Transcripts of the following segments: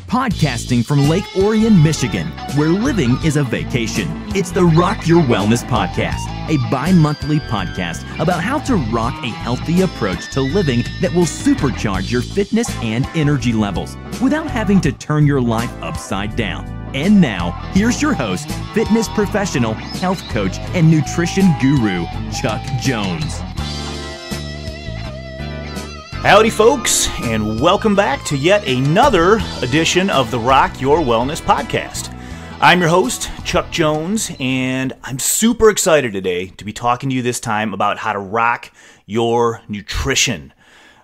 Podcasting from Lake Orion, Michigan, where living is a vacation. It's the Rock Your Wellness Podcast, a bi-monthly podcast about how to rock a healthy approach to living that will supercharge your fitness and energy levels without having to turn your life upside down. And now, here's your host, fitness professional, health coach, and nutrition guru, Chuck Jones. Howdy folks, and welcome back to yet another edition of the Rock Your Wellness Podcast. I'm your host, Chuck Jones, and I'm super excited today to be talking to you this time about how to rock your nutrition.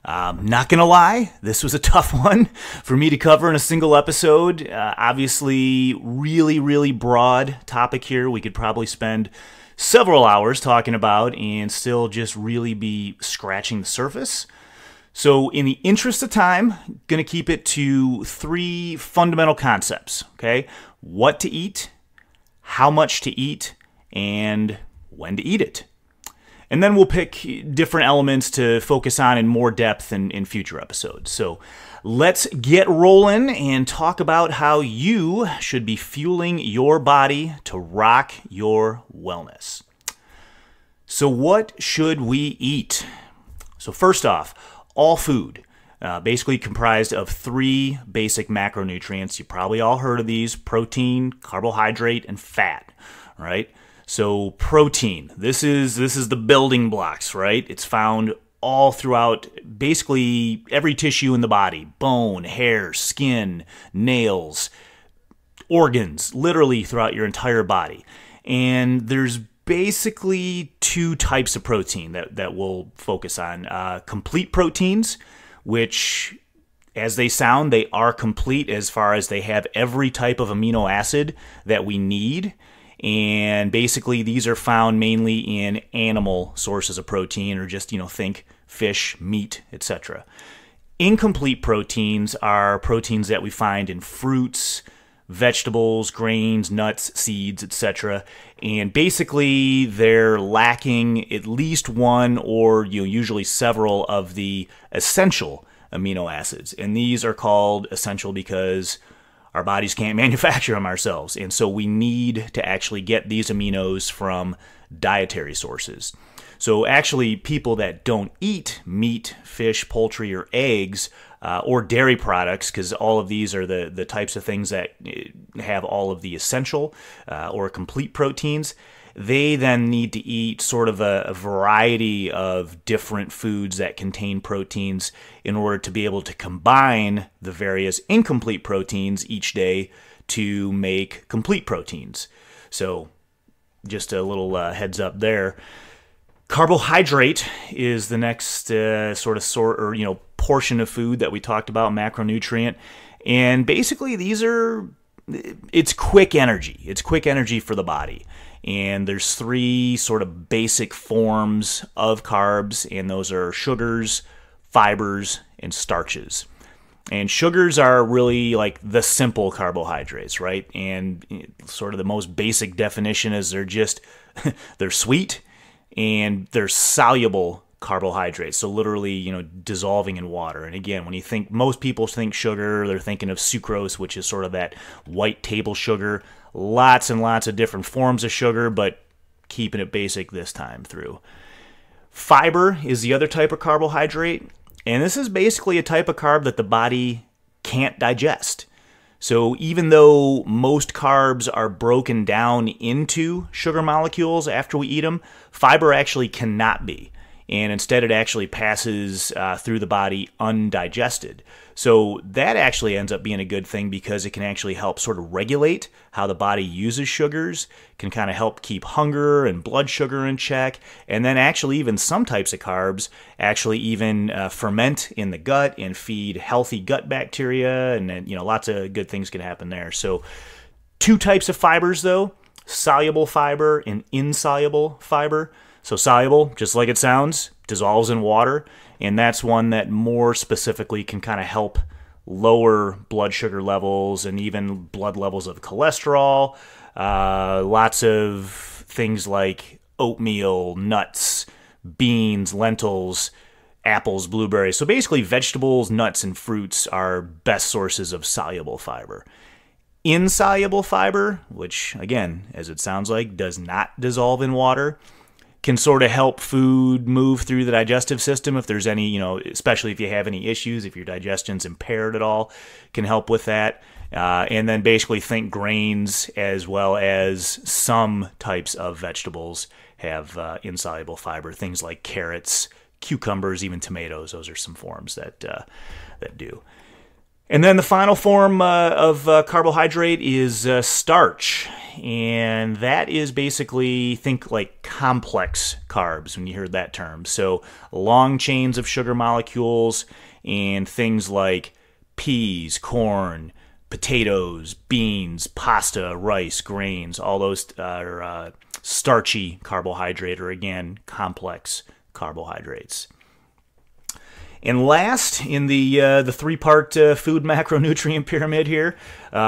Not gonna lie, this was a tough one for me to cover in a single episode. Obviously, really broad topic here. We could probably spend several hours talking about and still just really be scratching the surface. So in the interest of time, I'm going to keep it to three fundamental concepts, okay? What to eat, how much to eat, and when to eat it. And then we'll pick different elements to focus on in more depth in future episodes. So let's get rolling and talk about how you should be fueling your body to rock your wellness. So what should we eat? So first off, all food, basically comprised of three basic macronutrients. You probably all heard of these: protein, carbohydrate, and fat, right? So protein, this is the building blocks, right? It's found all throughout basically every tissue in the body: bone, hair, skin, nails, organs, literally throughout your entire body. And there's basically two types of protein that we'll focus on. Complete proteins, which, as they sound, they are complete as far as they have every type of amino acid that we need. And basically, these are found mainly in animal sources of protein, or just, think fish, meat, etc. Incomplete proteins are proteins that we find in fruits, vegetables, grains, nuts, seeds, etc. And basically they're lacking at least one or usually several of the essential amino acids. And these are called essential because our bodies can't manufacture them ourselves. And so we need to actually get these aminos from dietary sources. So actually, people that don't eat meat, fish, poultry, or eggs, or dairy products, because all of these are the types of things that have all of the essential or complete proteins, they then need to eat sort of a variety of different foods that contain proteins in order to be able to combine the various incomplete proteins each day to make complete proteins. So just a little heads up there. Carbohydrate is the next portion of food that we talked about, macronutrient. And basically it's quick energy. It's quick energy for the body. And there's three sort of basic forms of carbs, and those are sugars, fibers, and starches. And sugars are really like the simple carbohydrates, right? And sort of the most basic definition is they're sweet, and they're soluble carbohydrates, so literally, dissolving in water. And again, when most people think sugar, they're thinking of sucrose, which is sort of that white table sugar. Lots and lots of different forms of sugar, but keeping it basic this time through. Fiber is the other type of carbohydrate, and this is basically a type of carb that the body can't digest. So even though most carbs are broken down into sugar molecules after we eat them, fiber actually cannot be. And instead it actually passes through the body undigested. So that actually ends up being a good thing because it can actually help sort of regulate how the body uses sugars, can kind of help keep hunger and blood sugar in check, and then actually even some types of carbs actually even ferment in the gut and feed healthy gut bacteria, and then lots of good things can happen there. So two types of fibers though: soluble fiber and insoluble fiber. So soluble, just like it sounds, dissolves in water, and that's one that more specifically can kind of help lower blood sugar levels and even blood levels of cholesterol. Lots of things like oatmeal, nuts, beans, lentils, apples, blueberries. So basically vegetables, nuts, and fruits are best sources of soluble fiber. Insoluble fiber, which again, as it sounds like, does not dissolve in water, can sort of help food move through the digestive system if there's any, especially if you have any issues, if your digestion's impaired at all, can help with that. And then basically think grains as well as some types of vegetables have insoluble fiber. Things like carrots, cucumbers, even tomatoes. Those are some forms that do. And then the final form of carbohydrate is starch. And that is basically, think like complex carbs when you hear that term. So long chains of sugar molecules and things like peas, corn, potatoes, beans, pasta, rice, grains, all those are starchy carbohydrate, or again, complex carbohydrates. And last in the three-part food macronutrient pyramid here,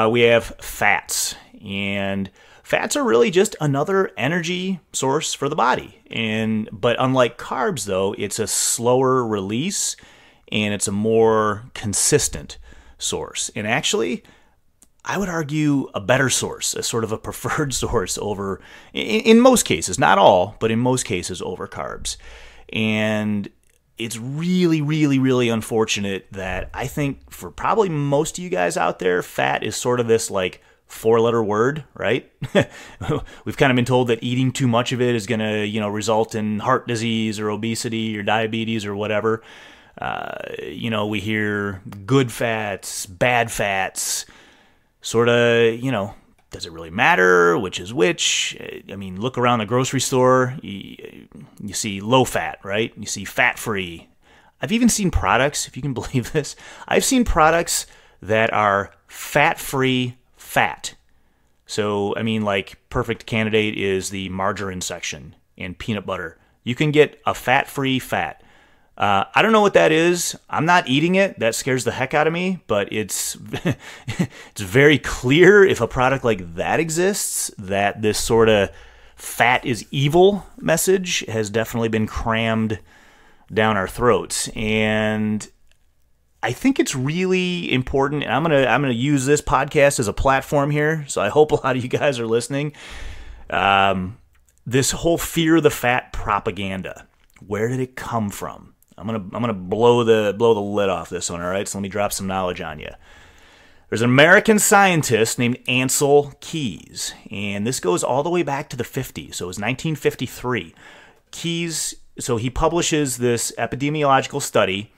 we have fats. And fats are really just another energy source for the body. But unlike carbs, though, it's a slower release and it's a more consistent source. And actually, I would argue a better source, a sort of a preferred source over, in most cases, not all, but in most cases over carbs. And it's really, really, really unfortunate that I think for probably most of you guys out there, fat is sort of this like 4-letter word, right? We've kind of been told that eating too much of it is going to, result in heart disease or obesity or diabetes or whatever. We hear good fats, bad fats, sort of, does it really matter? Which is which? I mean, look around the grocery store, you see low fat, right? You see fat-free. I've even seen products, if you can believe this, I've seen products that are fat-free fat. So, I mean, like, perfect candidate is the margarine section and peanut butter. You can get a fat-free fat. I don't know what that is. I'm not eating it. That scares the heck out of me. But it's it's very clear if a product like that exists that this sort of fat is evil message has definitely been crammed down our throats. And I think it's really important. And I'm gonna use this podcast as a platform here. So I hope a lot of you guys are listening. This whole fear of the fat propaganda. Where did it come from? I'm gonna blow the lid off this one, all right? So let me drop some knowledge on you. There's an American scientist named Ansel Keys, and this goes all the way back to the 50s. So it was 1953. Keys, so he publishes this epidemiological study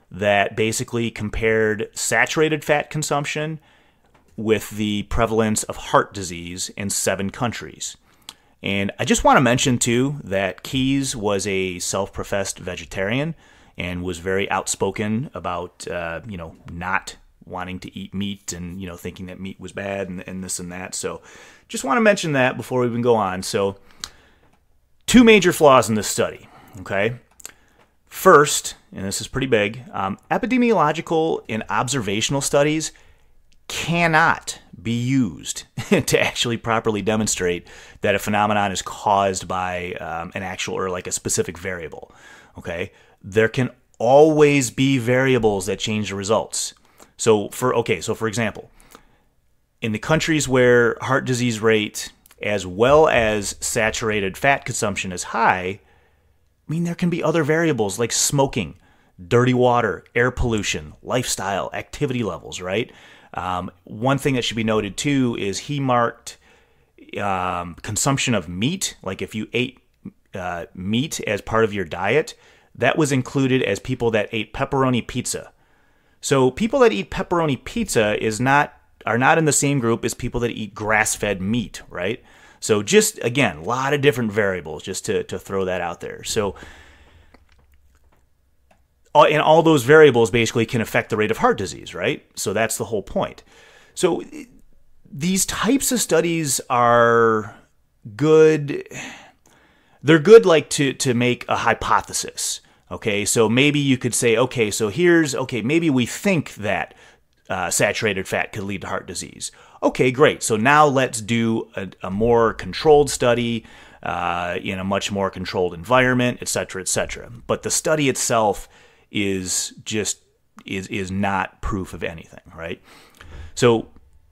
that basically compared saturated fat consumption with the prevalence of heart disease in 7 countries. And I just want to mention, too, that Keys was a self-professed vegetarian and was very outspoken about, not wanting to eat meat and, thinking that meat was bad and this and that. So just want to mention that before we even go on. So 2 major flaws in this study, okay? First, and this is pretty big, epidemiological and observational studies cannot be used to actually properly demonstrate that a phenomenon is caused by an actual or like a specific variable. Okay, there can always be variables that change the results. So for example, in the countries where heart disease rate as well as saturated fat consumption is high, I mean there can be other variables like smoking, dirty water, air pollution, lifestyle, activity levels, right? One thing that should be noted too is he marked consumption of meat. Like if you ate meat as part of your diet, that was included as people that ate pepperoni pizza. So people that eat pepperoni pizza are not in the same group as people that eat grass-fed meat, right? So just, again, a lot of different variables just to throw that out there. So and all those variables basically can affect the rate of heart disease, right? So that's the whole point. So these types of studies are good. They're good like to make a hypothesis, okay? So maybe you could say, maybe we think that saturated fat could lead to heart disease. Okay, great. So now let's do a more controlled study in a much more controlled environment, et cetera, et cetera. But the study itself is not proof of anything, right? So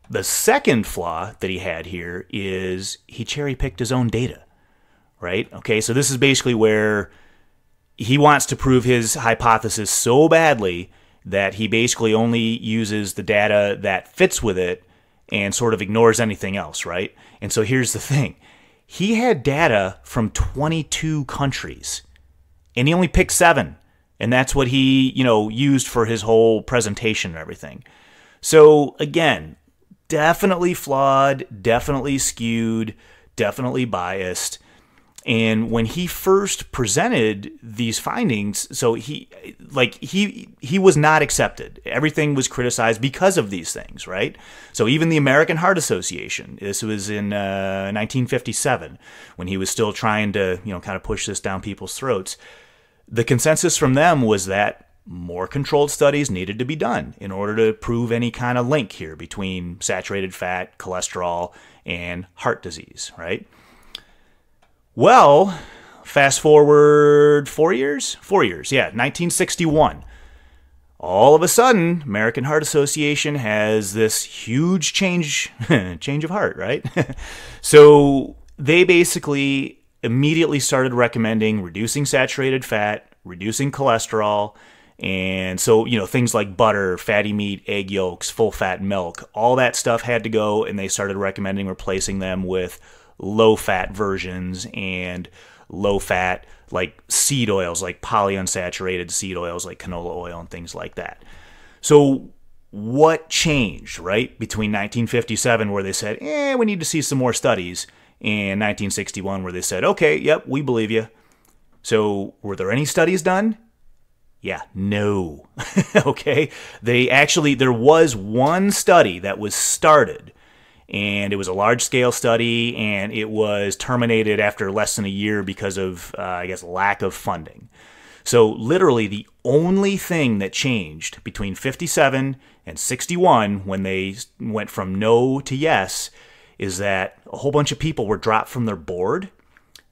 the second flaw that he had here is he cherry-picked his own data, right? Okay, so this is basically where he wants to prove his hypothesis so badly that he basically only uses the data that fits with it and sort of ignores anything else, right? And so here's the thing. He had data from 22 countries, and he only picked 7. And that's what he, used for his whole presentation and everything. So again, definitely flawed, definitely skewed, definitely biased. And when he first presented these findings, so he was not accepted. Everything was criticized because of these things, right? So even the American Heart Association, this was in 1957, when he was still trying to, kind of push this down people's throats. The consensus from them was that more controlled studies needed to be done in order to prove any kind of link here between saturated fat, cholesterol, and heart disease, right? Well, fast forward 4 years? 4 years, yeah, 1961. All of a sudden, American Heart Association has this huge change of heart, right? So they basically immediately started recommending reducing saturated fat, reducing cholesterol, and so, things like butter, fatty meat, egg yolks, full-fat milk, all that stuff had to go, and they started recommending replacing them with low-fat versions and low-fat, like seed oils, like polyunsaturated seed oils, like canola oil and things like that. So what changed, right, between 1957, where they said, we need to see some more studies, and 1961, where they said, okay, yep, we believe you. So were there any studies done? Yeah, no. Okay. There was one study that was started, and it was a large-scale study, and it was terminated after less than a year because of, lack of funding. So literally the only thing that changed between 57 and 61, when they went from no to yes, is that a whole bunch of people were dropped from their board,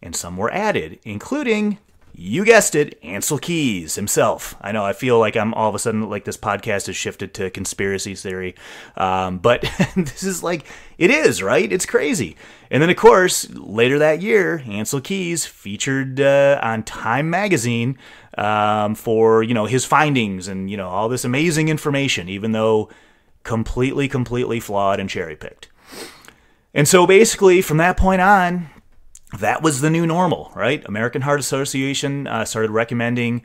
and some were added, including, you guessed it, Ansel Keys himself. I know, I feel like I'm all of a sudden, like, this podcast has shifted to conspiracy theory. But this is it is, right? It's crazy. And then, of course, later that year, Ansel Keys featured on Time magazine for, his findings and, all this amazing information, even though completely flawed and cherry-picked. And so basically, from that point on, that was the new normal, right? American Heart Association started recommending,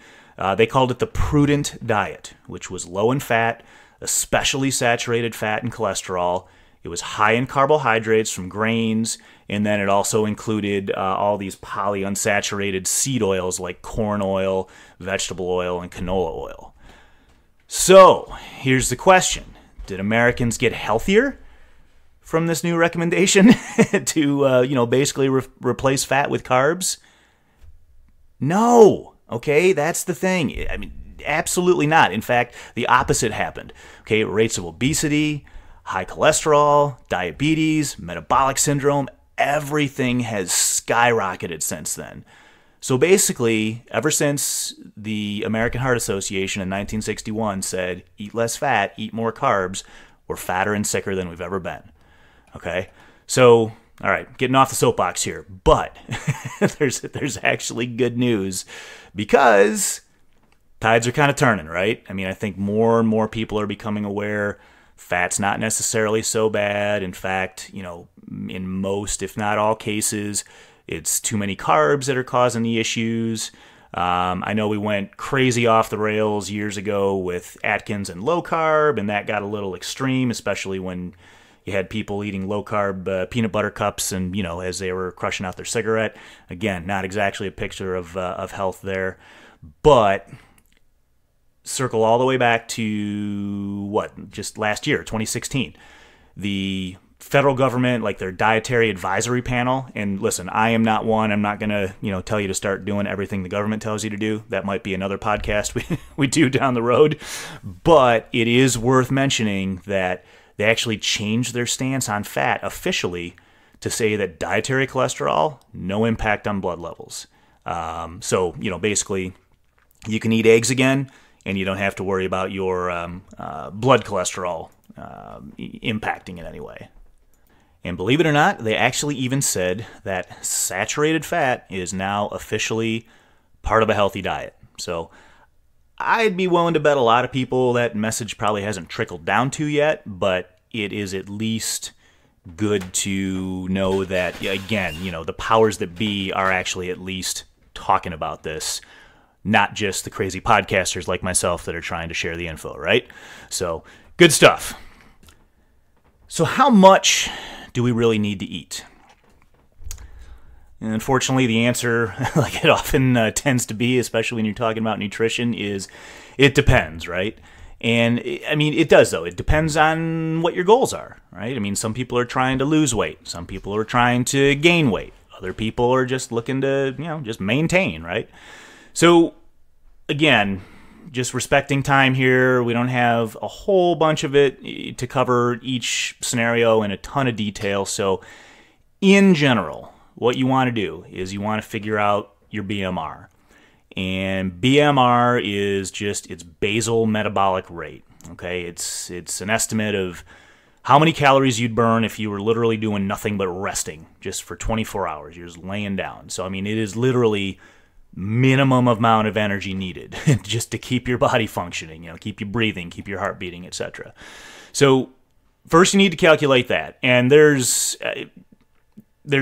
they called it the prudent diet, which was low in fat, especially saturated fat and cholesterol. It was high in carbohydrates from grains, and then it also included all these polyunsaturated seed oils like corn oil, vegetable oil, and canola oil. So, here's the question. Did Americans get healthier from this new recommendation to, basically replace fat with carbs? No. Okay, that's the thing. I mean, absolutely not. In fact, the opposite happened. Okay, rates of obesity, high cholesterol, diabetes, metabolic syndrome, everything has skyrocketed since then. So basically, ever since the American Heart Association in 1961 said, eat less fat, eat more carbs, we're fatter and sicker than we've ever been. Okay, so, all right, getting off the soapbox here, but there's actually good news, because tides are kind of turning, right? I mean, I think more and more people are becoming aware fat's not necessarily so bad. In fact, in most, if not all cases, it's too many carbs that are causing the issues. I know we went crazy off the rails years ago with Atkins and low carb, and that got a little extreme, especially when you had people eating low-carb peanut butter cups and, as they were crushing out their cigarette. Again, not exactly a picture of health there. But circle all the way back to, just last year, 2016. The federal government, like their dietary advisory panel, and listen, I am not one. I'm not going to, tell you to start doing everything the government tells you to do. That might be another podcast we do down the road. But it is worth mentioning that they actually changed their stance on fat officially to say that dietary cholesterol, no impact on blood levels. So, basically, you can eat eggs again, and you don't have to worry about your blood cholesterol impacting in any way. And believe it or not, they actually even said that saturated fat is now officially part of a healthy diet. So I'd be willing to bet a lot of people that message probably hasn't trickled down to yet, but it is at least good to know that, again, the powers that be are actually at least talking about this, not just the crazy podcasters like myself that are trying to share the info, right? So, good stuff. So how much do we really need to eat? And unfortunately, the answer, like it often tends to be, especially when you're talking about nutrition, is it depends, right? And I mean, it does, though. It depends on what your goals are, right? I mean, some people are trying to lose weight. Some people are trying to gain weight. Other people are just looking to, just maintain, right? So, again, just respecting time here. We don't have a whole bunch of it to cover each scenario in a ton of detail. So, in general, what you want to do is you want to figure out your BMR. And BMR is just its basal metabolic rate. Okay, it's an estimate of how many calories you'd burn if you were literally doing nothing but resting just for 24 hours. You're just laying down. So, I mean, it is literally minimum amount of energy needed just to keep your body functioning, keep you breathing, keep your heart beating, etc. So, first you need to calculate that. And there's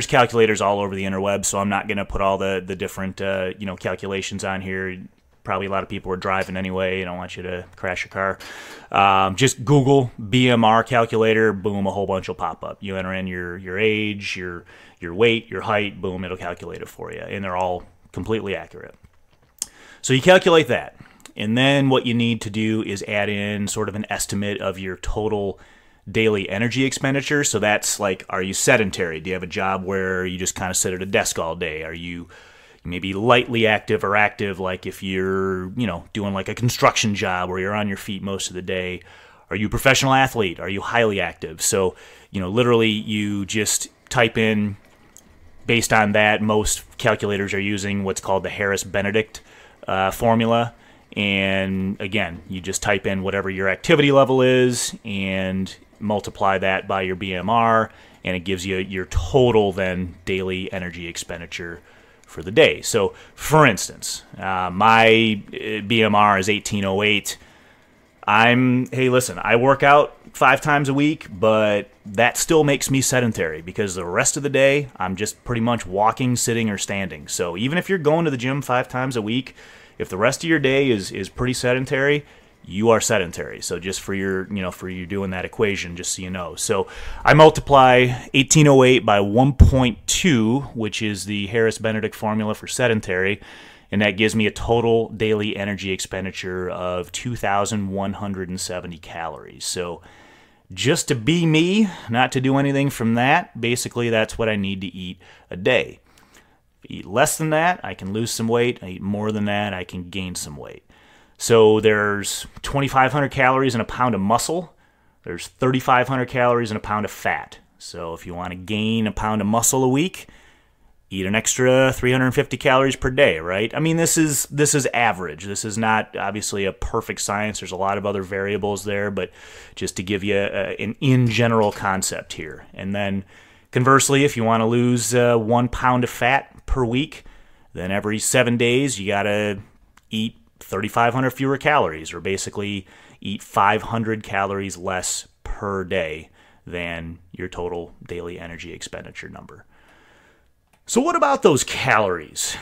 calculators all over the interweb, so I'm not going to put all the different calculations on here. Probably a lot of people are driving anyway. I don't want you to crash your car. Just Google BMR calculator. Boom, a whole bunch will pop up. You enter in your age, your weight, your height. Boom, it'll calculate it for you, and they're all completely accurate. So you calculate that, and then what you need to do is add in sort of an estimate of your total daily energy expenditure. So that's like, are you sedentary? Do you have a job where you just kind of sit at a desk all day? Are you maybe lightly active or active, like if you're, doing like a construction job where you're on your feet most of the day? Are you a professional athlete? Are you highly active? So, literally you just type in, based on that, most calculators are using what's called the Harris-Benedict formula. And again, you just type in whatever your activity level is and multiply that by your BMR, and it gives you your total then daily energy expenditure for the day. So, for instance, my BMR is 1808. Hey, listen, I work out 5 times a week, but that still makes me sedentary because the rest of the day, I'm just pretty much walking, sitting, or standing. So even if you're going to the gym 5 times a week, if the rest of your day is pretty sedentary, you are sedentary. So just for your, for you doing that equation, just so you know. So I multiply 1808 by 1.2, which is the Harris-Benedict formula for sedentary, and that gives me a total daily energy expenditure of 2,170 calories. So just to be me, not to do anything from that, basically that's what I need to eat a day. If I eat less than that, I can lose some weight. I eat more than that, I can gain some weight. So there's 2,500 calories in a pound of muscle. There's 3,500 calories in a pound of fat. So if you want to gain a pound of muscle a week, eat an extra 350 calories per day, right? I mean, this is average. This is not obviously a perfect science. There's a lot of other variables there, but just to give you an in general concept here. And then conversely, if you want to lose 1 pound of fat per week, then every 7 days you got to eat 3,500 fewer calories, or basically eat 500 calories less per day than your total daily energy expenditure number. So what about those calories?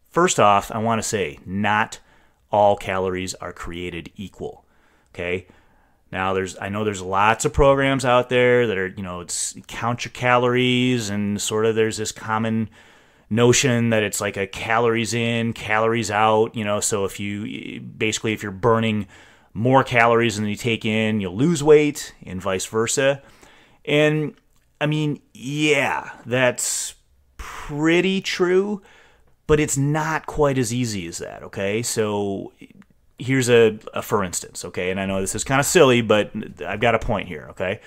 First off, I want to say not all calories are created equal. Okay? Now I know there's lots of programs out there that are, it's count your calories, and sort of there's this common notion that it's like a calories in, calories out, so if you're burning more calories than you take in, you'll lose weight, and vice versa. And I mean, yeah, that's pretty true, but it's not quite as easy as that, okay? So here's a for instance, okay? And I know this is kind of silly, but I've got a point here, okay?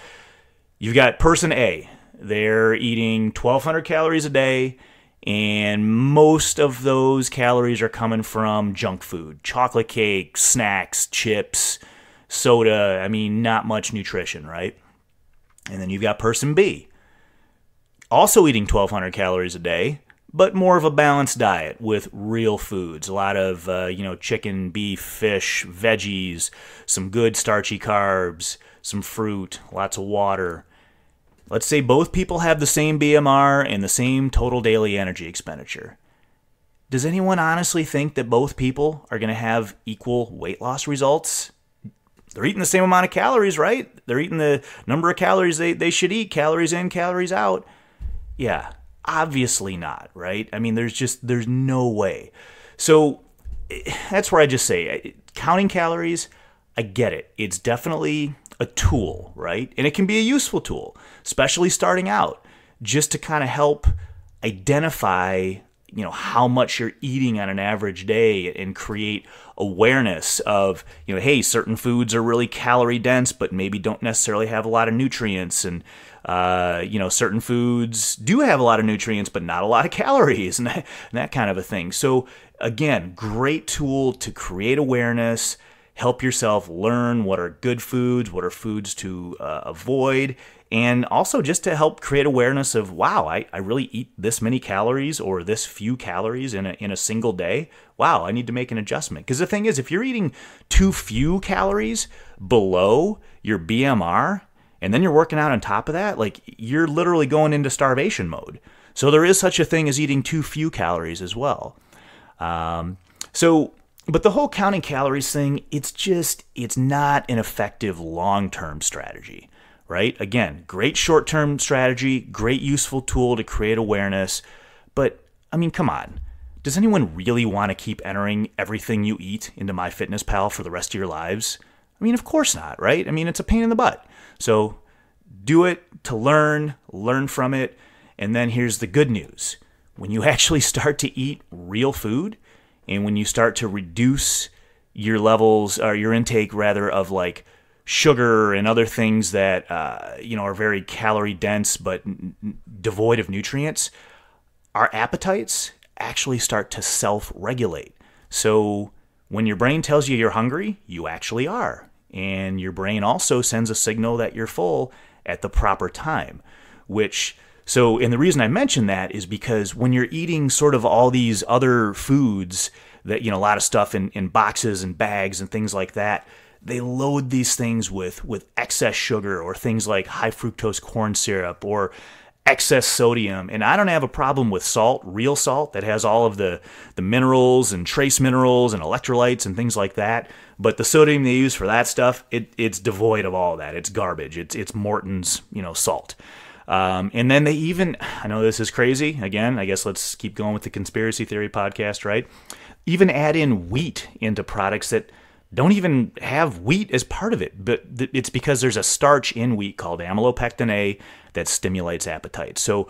You've got person A. They're eating 1,200 calories a day, And most of those calories are coming from junk food, chocolate cake, snacks, chips, soda. I mean, not much nutrition, right? And then you've got person B, also eating 1,200 calories a day, but more of a balanced diet with real foods. A lot of, chicken, beef, fish, veggies, some good starchy carbs, some fruit, lots of water. Let's say both people have the same BMR and the same total daily energy expenditure. Does anyone honestly think that both people are going to have equal weight loss results? They're eating the same amount of calories, right? They're eating the number of calories they should eat, calories in, calories out. Yeah, obviously not, right? I mean, there's no way. So that's where I just say, counting calories, I get it. It's definitely a tool, right? And it can be a useful tool, especially starting out, just to kind of help identify, how much you're eating on an average day and create awareness of, hey, certain foods are really calorie dense, but maybe don't necessarily have a lot of nutrients. And, certain foods do have a lot of nutrients, but not a lot of calories and that kind of a thing. So again, great tool to create awareness, help yourself learn what are good foods, what are foods to avoid, and also just to help create awareness of, wow, I really eat this many calories or this few calories in a single day. Wow, I need to make an adjustment. Because the thing is, if you're eating too few calories below your BMR, and then you're working out on top of that, like you're literally going into starvation mode. So there is such a thing as eating too few calories as well. But the whole counting calories thing, it's not an effective long-term strategy, right? Again, great short-term strategy, great useful tool to create awareness. But, I mean, come on. Does anyone really want to keep entering everything you eat into MyFitnessPal for the rest of your lives? I mean, of course not, right? I mean, it's a pain in the butt. So do it to learn from it. And then here's the good news. When you actually start to eat real food, and when you start to reduce your levels, or your intake rather, of like sugar and other things that are very calorie dense but devoid of nutrients, our appetites actually start to self-regulate. So when your brain tells you you're hungry, you actually are. And your brain also sends a signal that you're full at the proper time, and the reason I mention that is because when you're eating sort of all these other foods that, a lot of stuff in boxes and bags and things like that, they load these things with excess sugar or things like high fructose corn syrup or excess sodium. And I don't have a problem with salt, real salt that has all of the minerals and trace minerals and electrolytes and things like that. But the sodium they use for that stuff, it's devoid of all that. It's garbage. It's Morton's, salt. And then they even, I know this is crazy, again, I guess let's keep going with the conspiracy theory podcast, right? Even add in wheat into products that don't even have wheat as part of it, but it's because there's a starch in wheat called amylopectin A that stimulates appetite. So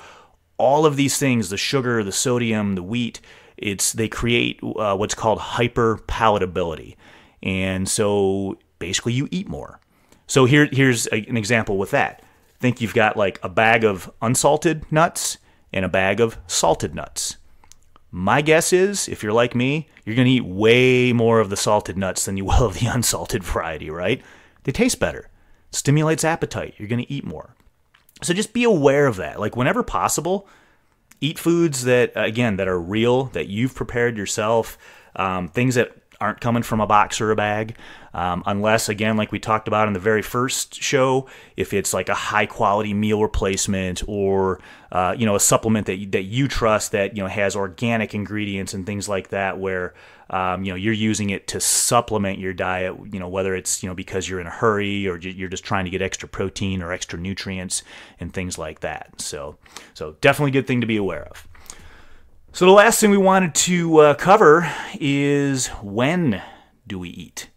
all of these things, the sugar, the sodium, the wheat, they create what's called hyperpalatability. And so basically you eat more. So here's an example with that. Think you've got like a bag of unsalted nuts and a bag of salted nuts. My guess is, if you're like me, you're going to eat way more of the salted nuts than you will of the unsalted variety, right? They taste better. Stimulates appetite. You're going to eat more. So just be aware of that. Like whenever possible, eat foods that, again, that are real, that you've prepared yourself, things that aren't coming from a box or a bag, unless, again, like we talked about in the very first show, if it's like a high quality meal replacement or a supplement that you trust that has organic ingredients and things like that, where you're using it to supplement your diet, whether it's because you're in a hurry or you're just trying to get extra protein or extra nutrients and things like that. So definitely a good thing to be aware of. So the last thing we wanted to cover is, when do we eat?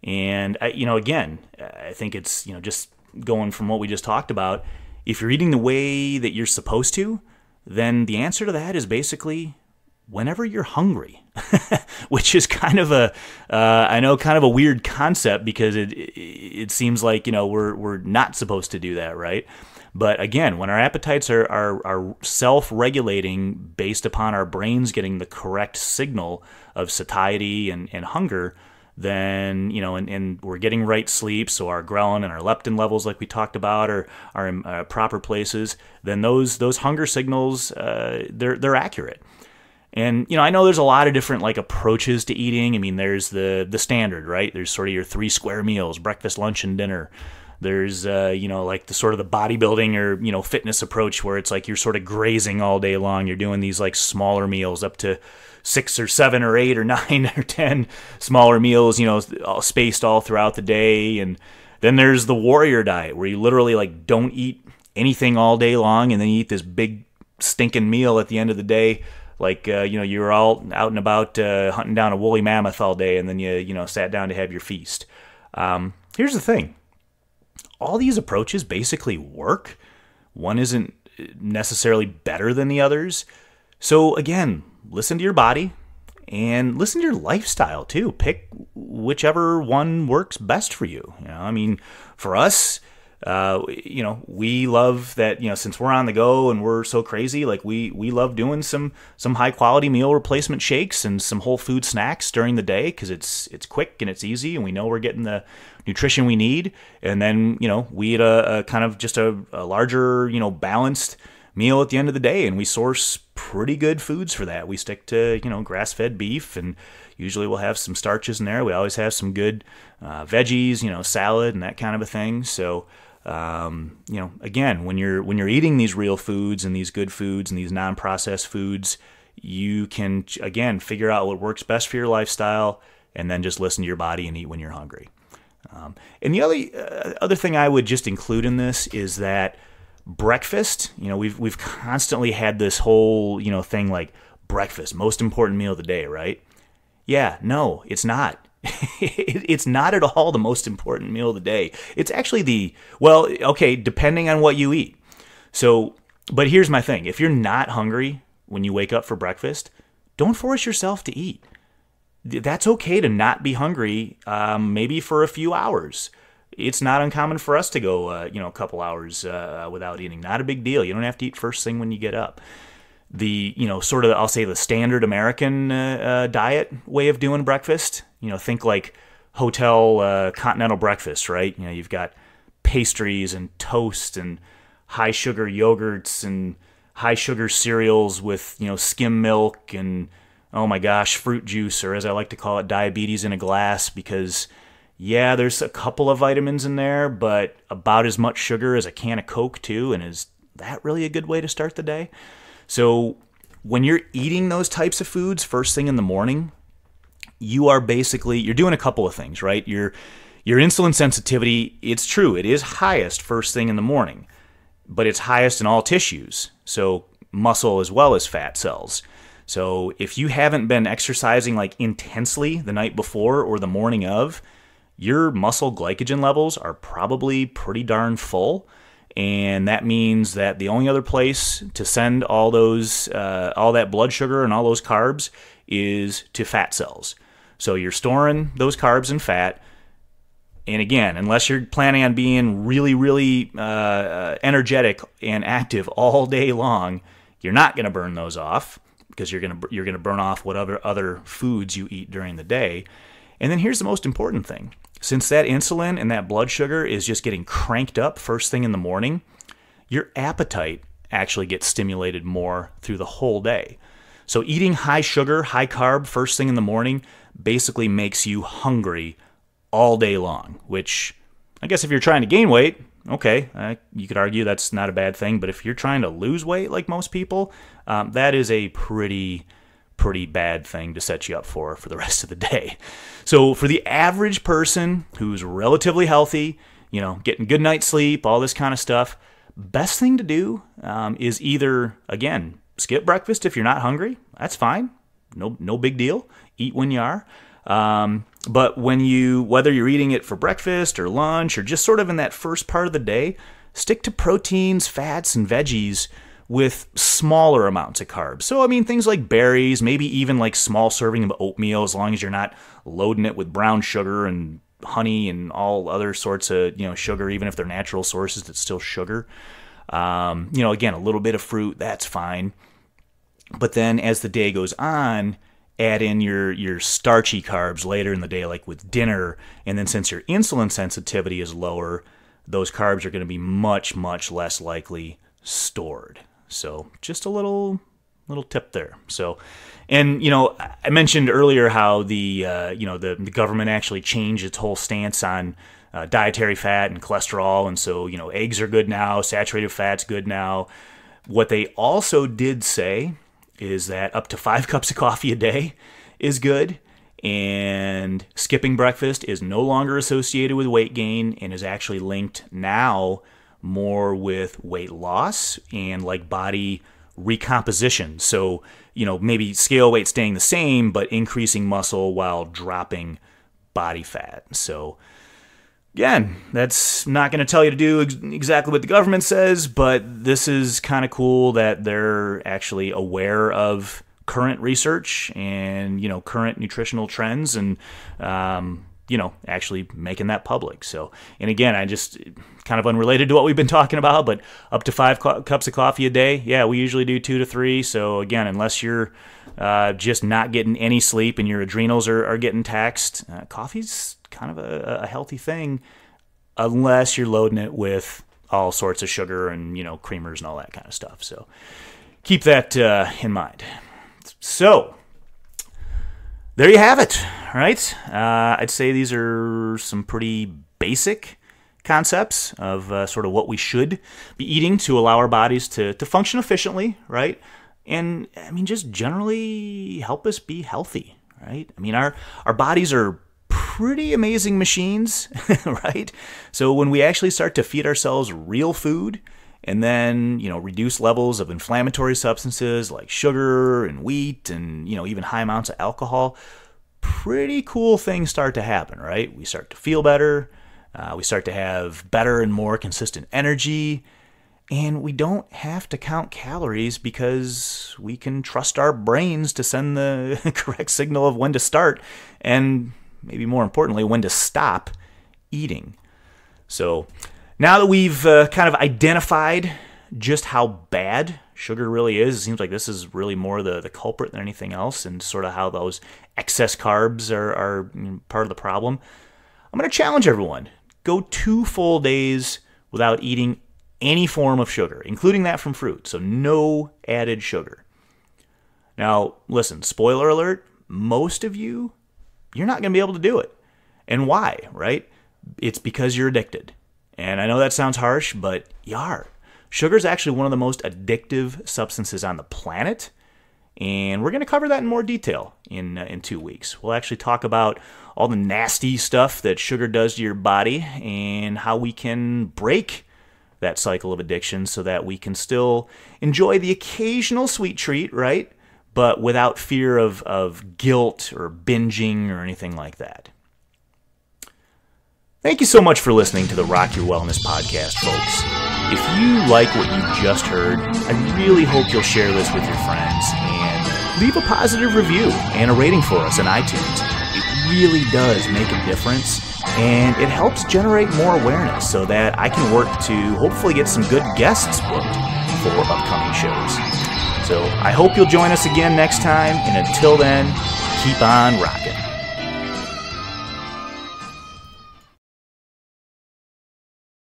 And again, I think it's just going from what we just talked about. If you're eating the way that you're supposed to, then the answer to that is basically whenever you're hungry, which is kind of I know, kind of a weird concept because it seems like, we're not supposed to do that, right? But again, when our appetites are self-regulating based upon our brains getting the correct signal of satiety and hunger, then, and we're getting right sleep, so our ghrelin and our leptin levels, like we talked about, are in proper places, then those hunger signals, they're accurate. And, I know there's a lot of different approaches to eating. I mean, there's the standard, right? There's sort of your 3 square meals, breakfast, lunch, and dinner. There's, the sort of the bodybuilding or, fitness approach where it's like you're sort of grazing all day long. You're doing these smaller meals up to 6 or 7 or 8 or 9 or 10 smaller meals, all spaced all throughout the day. And then there's the warrior diet where you literally don't eat anything all day long, and then you eat this big stinking meal at the end of the day. You were all out and about hunting down a woolly mammoth all day, and then you sat down to have your feast. Here's the thing. All these approaches basically work. One isn't necessarily better than the others. So again, listen to your body and listen to your lifestyle too. Pick whichever one works best for you. For us, we love that, since we're on the go and we're so crazy, we love doing some high quality meal replacement shakes and some whole food snacks during the day because it's quick and it's easy and we know we're getting the nutrition we need. And then, we eat a kind of just a larger, balanced meal at the end of the day, and we source pretty good foods for that. We stick to, grass-fed beef, and usually we'll have some starches in there. We always have some good veggies, salad and that kind of a thing. So, again, when you're eating these real foods and these good foods and these non-processed foods, you can, again, figure out what works best for your lifestyle and then just listen to your body and eat when you're hungry. And the other thing I would just include in this is that breakfast, we've constantly had this whole, thing like breakfast, most important meal of the day, right? Yeah, no, it's not. It's not at all the most important meal of the day. It's actually depending on what you eat. So, but here's my thing. If you're not hungry when you wake up for breakfast, don't force yourself to eat. That's okay to not be hungry, maybe for a few hours. It's not uncommon for us to go, a couple hours without eating. Not a big deal. You don't have to eat first thing when you get up. The, I'll say the standard American diet way of doing breakfast, think like hotel continental breakfast, right? You've got pastries and toast and high sugar yogurts and high sugar cereals with, skim milk and, oh my gosh, fruit juice, or as I like to call it, diabetes in a glass, because yeah, there's a couple of vitamins in there, but about as much sugar as a can of Coke too. And is that really a good way to start the day? So when you're eating those types of foods first thing in the morning, you're doing a couple of things, right? Your insulin sensitivity, it's true, it is highest first thing in the morning, but it's highest in all tissues, so muscle as well as fat cells. So if you haven't been exercising intensely the night before or the morning of, your muscle glycogen levels are probably pretty darn full. And that means that the only other place to send all that blood sugar and all those carbs is to fat cells. So you're storing those carbs and fat. And again, unless you're planning on being really, really energetic and active all day long, you're not going to burn those off because you're going to burn off whatever other foods you eat during the day. And then here's the most important thing. Since that insulin and that blood sugar is just getting cranked up first thing in the morning, your appetite actually gets stimulated more through the whole day. So eating high sugar, high carb first thing in the morning basically makes you hungry all day long, which I guess if you're trying to gain weight, okay, you could argue that's not a bad thing. But if you're trying to lose weight like most people, that is a pretty bad thing to set you up for the rest of the day. So for the average person who's relatively healthy, getting good night's sleep, all this kind of stuff, best thing to do is either, again, skip breakfast if you're not hungry. That's fine. No big deal. Eat when you are. But whether you're eating it for breakfast or lunch or just sort of in that first part of the day, stick to proteins, fats, and veggies with smaller amounts of carbs. So, I mean, things like berries, maybe even like small serving of oatmeal, as long as you're not loading it with brown sugar and honey and all other sorts of, sugar, even if they're natural sources, it's still sugar. Again, a little bit of fruit, that's fine. But then as the day goes on, add in your starchy carbs later in the day, like with dinner. And then since your insulin sensitivity is lower, those carbs are going to be much, much less likely stored. So just a little tip there. So, and I mentioned earlier how the government actually changed its whole stance on dietary fat and cholesterol, and so eggs are good now, saturated fat's good now. What they also did say is that up to 5 cups of coffee a day is good, and skipping breakfast is no longer associated with weight gain and is actually linked now more with weight loss and like body recomposition. So, maybe scale weight staying the same, but increasing muscle while dropping body fat. So, again, that's not going to tell you to do exactly what the government says, but this is kind of cool that they're actually aware of current research and, current nutritional trends and, actually making that public. So, and again, I just kind of unrelated to what we've been talking about, but up to 5 cups of coffee a day. Yeah, we usually do 2 to 3. So again, unless you're just not getting any sleep and your adrenals are getting taxed, coffee's kind of a healthy thing, unless you're loading it with all sorts of sugar and, creamers and all that kind of stuff. So keep that in mind. So there you have it, right? I'd say these are some pretty basic concepts of sort of what we should be eating to allow our bodies to function efficiently, right? And I mean, just generally help us be healthy, right? I mean, our bodies are pretty amazing machines, right? So when we actually start to feed ourselves real food and then, reduce levels of inflammatory substances like sugar and wheat and, even high amounts of alcohol, pretty cool things start to happen, right? We start to feel better. We start to have better and more consistent energy. And we don't have to count calories because we can trust our brains to send the correct signal of when to start and maybe more importantly, when to stop eating. So now that we've kind of identified just how bad sugar really is, it seems like this is really more the culprit than anything else, and sort of how those excess carbs are part of the problem. I'm going to challenge everyone. Go 2 full days without eating any form of sugar, including that from fruit. So no added sugar. Now, listen, spoiler alert, most of you're not going to be able to do it. And why, right? It's because you're addicted. And I know that sounds harsh, but you are. Sugar is actually one of the most addictive substances on the planet. And we're going to cover that in more detail in 2 weeks. We'll actually talk about all the nasty stuff that sugar does to your body and how we can break that cycle of addiction so that we can still enjoy the occasional sweet treat, right? But without fear of guilt or binging or anything like that. Thank you so much for listening to the Rock Your Wellness podcast, folks. If you like what you just heard, I really hope you'll share this with your friends and leave a positive review and a rating for us on iTunes. It really does make a difference, and it helps generate more awareness so that I can work to hopefully get some good guests booked for upcoming shows. So I hope you'll join us again next time, and until then, keep on rocking.